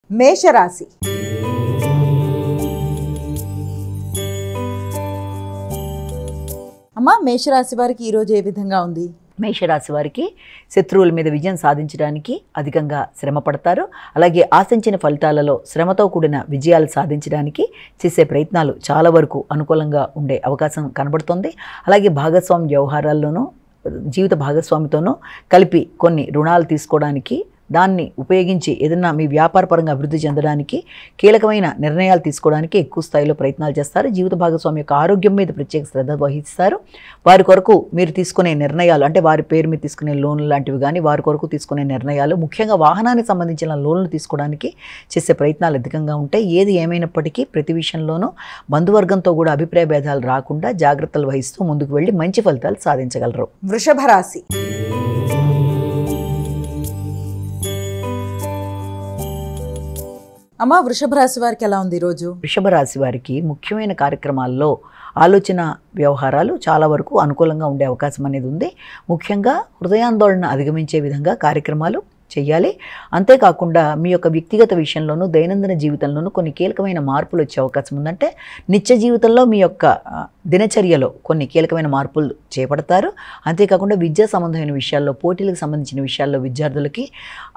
మేషరాశి. అమ్మా, మేషరాశి వారికి ఈరోజు ఏ విధంగా ఉంది? మేషరాశి వారికి శత్రువుల మీద విజయం సాధించడానికి అధికంగా శ్రమ పడతారు. అలాగే ఆశించిన ఫలితాలలో శ్రమతో కూడిన విజయాలు సాధించడానికి చేసే ప్రయత్నాలు చాలా వరకు అనుకూలంగా ఉండే అవకాశం కనబడుతుంది. అలాగే భాగస్వామి వ్యవహారాల్లోనూ జీవిత భాగస్వామితోనూ కలిపి కొన్ని రుణాలు తీసుకోవడానికి, దాన్ని ఉపయోగించి ఏదన్నా మీ వ్యాపారపరంగా అభివృద్ధి చెందడానికి, కీలకమైన నిర్ణయాలు తీసుకోవడానికి ఎక్కువ స్థాయిలో ప్రయత్నాలు చేస్తారు. జీవిత భాగస్వామి యొక్క ఆరోగ్యం మీద ప్రత్యేక శ్రద్ధ వహిస్తారు. వారి కొరకు మీరు తీసుకునే నిర్ణయాలు, అంటే వారి పేరు మీద తీసుకునే లోన్లు లాంటివి కానీ, వారి కొరకు తీసుకునే నిర్ణయాలు, ముఖ్యంగా వాహనానికి సంబంధించిన లోన్లు తీసుకోవడానికి చేసే ప్రయత్నాలు అధికంగా ఉంటాయి. ఏది ఏమైనప్పటికీ ప్రతి విషయంలోనూ బంధువర్గంతో కూడా అభిప్రాయ భేదాలు రాకుండా జాగ్రత్తలు వహిస్తూ ముందుకు వెళ్ళి మంచి ఫలితాలు సాధించగలరు. వృషభ రాశి. అమ్మ, వృషభ రాశి వారికి ఎలా ఉంది ఈరోజు? వృషభ రాశి వారికి ముఖ్యమైన కార్యక్రమాల్లో ఆలోచన వ్యవహారాలు చాలా వరకు అనుకూలంగా ఉండే అవకాశం అనేది ఉంది. ముఖ్యంగా హృదయాందోళన అధిగమించే విధంగా కార్యక్రమాలు చేయాలి. అంతేకాకుండా మీ యొక్క వ్యక్తిగత విషయంలోనూ దైనందిన జీవితంలోనూ కొన్ని కీలకమైన మార్పులు వచ్చే అవకాశం ఉందంటే నిత్య జీవితంలో మీ యొక్క దినచర్యలో కొన్ని కీలకమైన మార్పులు చేపడతారు. అంతేకాకుండా విద్యా సంబంధమైన విషయాల్లో, పోటీలకు సంబంధించిన విషయాల్లో విద్యార్థులకి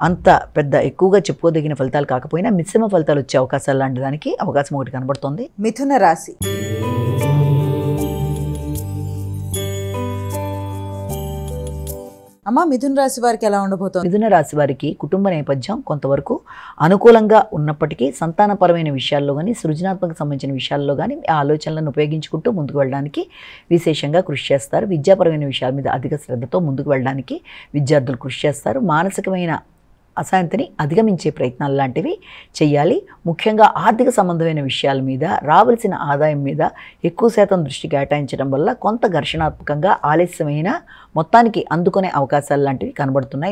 అంత పెద్ద ఎక్కువగా చెప్పుకోదగిన ఫలితాలు కాకపోయినా మిశ్రమ ఫలితాలు వచ్చే అవకాశాలు లాంటి దానికి అవకాశం ఒకటి కనబడుతోంది. మిథున రాశి. అమ్మ, మిథున రాశి వారికి ఎలా ఉండబోతోంది? మిథున రాశి వారికి కుటుంబ నేపథ్యం కొంతవరకు అనుకూలంగా ఉన్నప్పటికీ సంతానపరమైన విషయాల్లో కానీ, సృజనాత్మక సంబంధించిన విషయాల్లో కానీ ఆ ఆలోచనలను ఉపయోగించుకుంటూ ముందుకు వెళ్ళడానికి విశేషంగా కృషి చేస్తారు. విద్యాపరమైన విషయాల మీద అధిక శ్రద్ధతో ముందుకు వెళ్ళడానికి విద్యార్థులు కృషి చేస్తారు. మానసికమైన అశాంతిని అధిగమించే ప్రయత్నాలు లాంటివి చేయాలి. ముఖ్యంగా ఆర్థిక సంబంధమైన విషయాల మీద, రావాల్సిన ఆదాయం మీద ఎక్కువ శాతం దృష్టి కేటాయించడం వల్ల కొంత ఘర్షణాత్మకంగా ఆలస్యమైన మొత్తానికి అందుకునే అవకాశాలు లాంటివి కనబడుతున్నాయి.